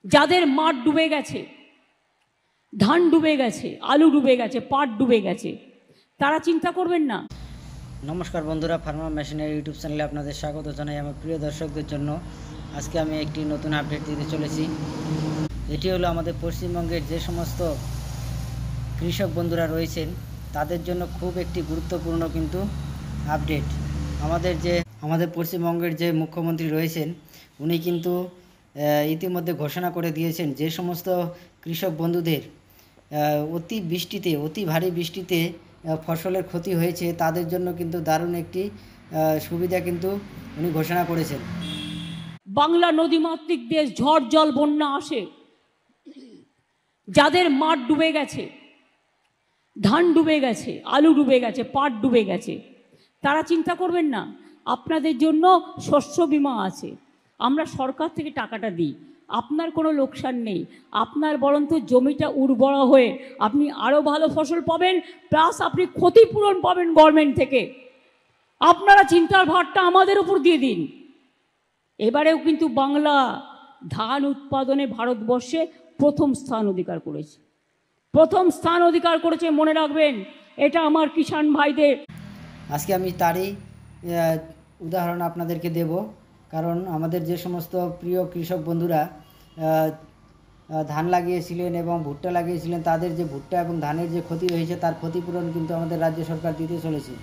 যাদের মাঠ ডুবে গেছে, ধান ডুবে গেছে, আলু ডুবে গেছে, পাট ডুবে গেছে, তারা চিন্তা করবেন না। নমস্কার বন্ধুরা, ফার্মার মেশিনের ইউটিউব চ্যানেলে আপনাদের স্বাগত জানাই। আমার প্রিয় দর্শকদের জন্য আজকে আমি একটি নতুন আপডেট দিতে চলেছি। এটি হলো আমাদের পশ্চিমবঙ্গের যে সমস্ত কৃষক বন্ধুরা রয়েছেন তাদের জন্য খুব একটি গুরুত্বপূর্ণ কিন্তু আপডেট। আমাদের পশ্চিমবঙ্গের যে মুখ্যমন্ত্রী রয়েছেন উনি কিন্তু ইতিমধ্যে ঘোষণা করে দিয়েছেন যে সমস্ত কৃষক বন্ধুদের অতি ভারী বৃষ্টিতে ফসলের ক্ষতি হয়েছে তাদের জন্য কিন্তু দারুণ একটি সুবিধা কিন্তু উনি ঘোষণা করেছেন। বাংলা নদীমাতৃক দেশ, ঝড় জল বন্যা আসে, যাদের মাঠ ডুবে গেছে, ধান ডুবে গেছে, আলু ডুবে গেছে, পাট ডুবে গেছে, তারা চিন্তা করবেন না। আপনাদের জন্য শস্য বীমা আছে, আমরা সরকার থেকে টাকাটা দিই, আপনার কোনো লোকসান নেই। আপনার বরঞ্চ জমিটা উর্বর হয়ে আপনি আরও ভালো ফসল পাবেন, প্লাস আপনি ক্ষতিপূরণ পাবেন গভর্নমেন্ট থেকে। আপনারা চিন্তার ভারটা আমাদের উপর দিয়ে দিন। এবারেও কিন্তু বাংলা ধান উৎপাদনে ভারতবর্ষে প্রথম স্থান অধিকার করেছে, মনে রাখবেন। এটা আমার কিষাণ ভাইদের। আজকে আমি তারই উদাহরণ আপনাদেরকে দেব, কারণ আমাদের যে সমস্ত প্রিয় কৃষক বন্ধুরা ধান লাগিয়েছিলেন এবং ভুট্টা লাগিয়েছিলেন, তাদের যে ভুট্টা এবং ধানের যে ক্ষতি হয়েছে তার ক্ষতিপূরণ কিন্তু আমাদের রাজ্য সরকার দিতে চলেছে।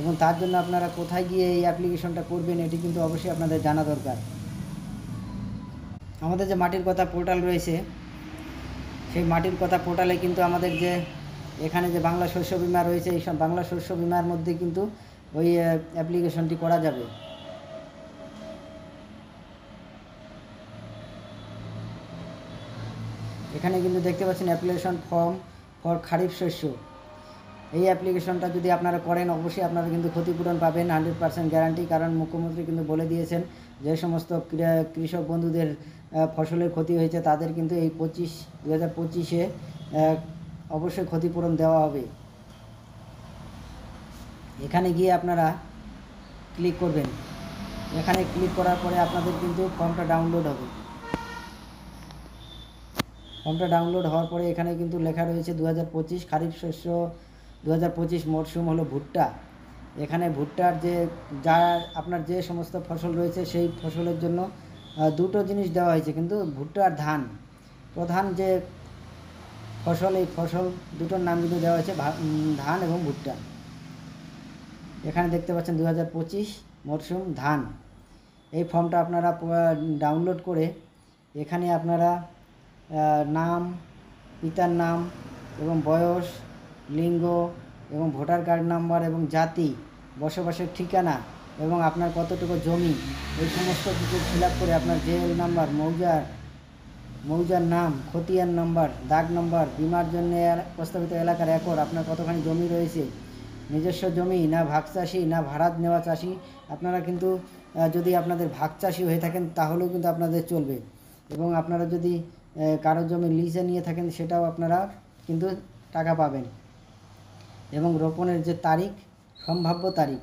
এবং তার জন্য আপনারা কোথায় গিয়ে এই অ্যাপ্লিকেশনটা করবেন এটি কিন্তু অবশ্যই আপনাদের জানা দরকার। আমাদের যে মাটির কথা পোর্টাল রয়েছে, সেই মাটির কথা পোর্টালে কিন্তু আমাদের যে এখানে যে বাংলা শস্য বীমা রয়েছে, এই সব বাংলা শস্য বীমার মধ্যে কিন্তু ওই অ্যাপ্লিকেশনটি করা যাবে। এখানে কিন্তু দেখতে পাচ্ছেন অ্যাপ্লিকেশন ফর্ম ফর খারিফ শস্য। এই অ্যাপ্লিকেশনটা যদি আপনারা করেন অবশ্যই আপনারা কিন্তু ক্ষতিপূরণ পাবেন 100% গ্যারান্টি। কারণ মুখ্যমন্ত্রী কিন্তু বলে দিয়েছেন যে সমস্ত কৃষক বন্ধুদের ফসলের ক্ষতি হয়েছে তাদের কিন্তু এই 2025-এ অবশ্যই ক্ষতিপূরণ দেওয়া হবে। এখানে গিয়ে আপনারা ক্লিক করবেন। এখানে ক্লিক করার পরে আপনাদের কিন্তু ফর্মটা ডাউনলোড হবে। ফর্মটা ডাউনলোড হওয়ার পরে এখানে কিন্তু লেখা রয়েছে 2025 খারিফ শস্য 2025 মরশুম হলো ভুট্টা। এখানে ভুট্টার আপনার যে সমস্ত ফসল রয়েছে সেই ফসলের জন্য দুটো জিনিস দেওয়া হয়েছে, কিন্তু ভুট্টা আর ধান প্রধান যে ফসল, এই ফসল দুটোর নাম কিন্তু দেওয়া হয়েছে ধান এবং ভুট্টা। এখানে দেখতে পাচ্ছেন 2025 মরশুম ধান। এই ফর্মটা আপনারা ডাউনলোড করে এখানে আপনারা নাম, পিতার নাম এবং বয়স, লিঙ্গ এবং ভোটার কার্ড নাম্বার এবং জাতি, বসবাসের ঠিকানা এবং আপনার কতটুকু জমি, এই সমস্ত কিছু ফিল আপ করে আপনার জেএল নাম্বার, মৌজার নাম, খতিয়ান নাম্বার, দাগ নাম্বার, বিমার জন্য প্রস্তাবিত এলাকার একর, আপনার কতখানি জমি রয়েছে, নিজস্ব জমি না ভাগ চাষি না ভাড়াত নেওয়া চাষি। আপনারা কিন্তু যদি আপনাদের ভাগ চাষি হয়ে থাকেন তাহলেও কিন্তু আপনাদের চলবে, এবং আপনারা যদি কারো জমি লিজে নিয়ে থাকেন সেটাও আপনারা কিন্তু টাকা পাবেন। এবং রোপণের যে তারিখ, সম্ভাব্য তারিখ,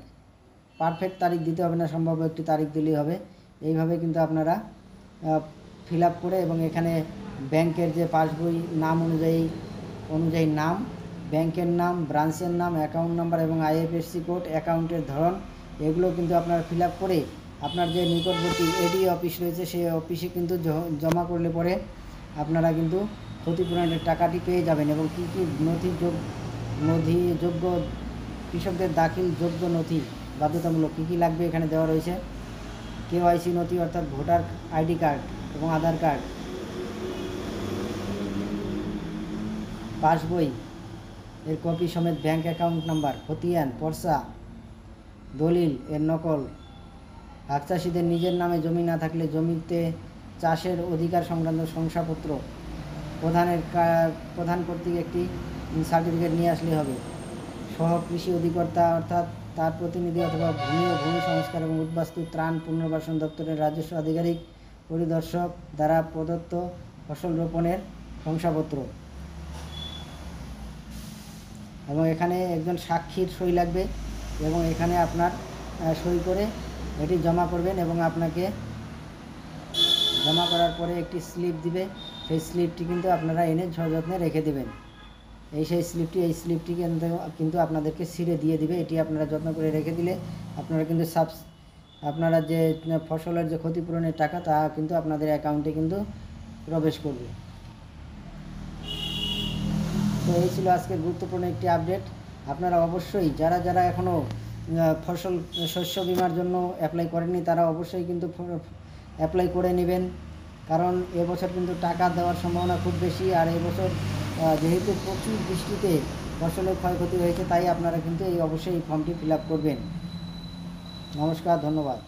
পারফেক্ট তারিখ দিতে হবে না, সম্ভাব্য একটি তারিখ দিলেই হবে। এইভাবে কিন্তু আপনারা ফিল আপ করে এবং এখানে ব্যাংকের যে পাসবই নাম অনুযায়ী নাম, ব্যাংকের নাম, ব্রাঞ্চের নাম, অ্যাকাউন্ট নাম্বার এবং আইএফএসসি কোড, অ্যাকাউন্টের ধরন, এগুলো কিন্তু আপনারা ফিল আপ করে আপনার যে নিকটবর্তী এডি অফিস রয়েছে সেই অফিসে কিন্তু জমা করলে পরে আপনারা কিন্তু ক্ষতিপূরণের টাকাটি পেয়ে যাবেন। এবং কী কী নথিযোগ্য কৃষকদের দাখিলযোগ্য নথি বাধ্যতামূলক কী কী লাগবে এখানে দেওয়া রয়েছে। কেওয়াইসি নথি অর্থাৎ ভোটার আইডি কার্ড এবং আধার কার্ড, পাসবই এর কপি সমেত ব্যাংক অ্যাকাউন্ট নাম্বার, খতিয়ান, পর্চা, দলিল এর নকল, ভাগ চাষিদের নিজের নামে জমি না থাকলে জমিতে চাষের অধিকার সংক্রান্ত শংসাপত্র, প্রধান কর্তৃক একটি সার্টিফিকেট নিয়ে আসলে হবে। সহ কৃষি অধিকর্তা অর্থাৎ তার প্রতিনিধি অথবা ভূমি ও ভূমি সংস্কার এবং উদ্বাস্তু ত্রাণ পুনর্বাসন দপ্তরের রাজস্ব আধিকারিক পরিদর্শক দ্বারা প্রদত্ত ফসল রোপণের শংসাপত্র। এবং এখানে একজন সাক্ষীর সই লাগবে এবং এখানে আপনার সই করে এটি জমা করবেন এবং আপনাকে জমা করার পরে একটি স্লিপ দিবে, সেই স্লিপটি কিন্তু আপনারা এনে সযত্নে রেখে দেবেন। এই স্লিপটি কিন্তু আপনাদেরকে ছিঁড়ে দিয়ে দিবে। এটি আপনারা যত্ন করে রেখে দিলে আপনারা কিন্তু আপনারা যে ফসলের যে ক্ষতিপূরণের টাকা তা কিন্তু আপনাদের অ্যাকাউন্টে কিন্তু প্রবেশ করবে। তো এই ছিল আজকের গুরুত্বপূর্ণ একটি আপডেট। আপনারা অবশ্যই যারা এখনও শস্য বিমার জন্য অ্যাপ্লাই করেননি তারা অবশ্যই কিন্তু অ্যাপ্লাই করে নেবেন, কারণ এবছর কিন্তু টাকা দেওয়ার সম্ভাবনা খুব বেশি। আর এবছর যেহেতু প্রচুর বৃষ্টিতে ফসলের ক্ষয়ক্ষতি হয়েছে, তাই আপনারা কিন্তু অবশ্যই এই ফর্মটি ফিল আপ করবেন। নমস্কার, ধন্যবাদ।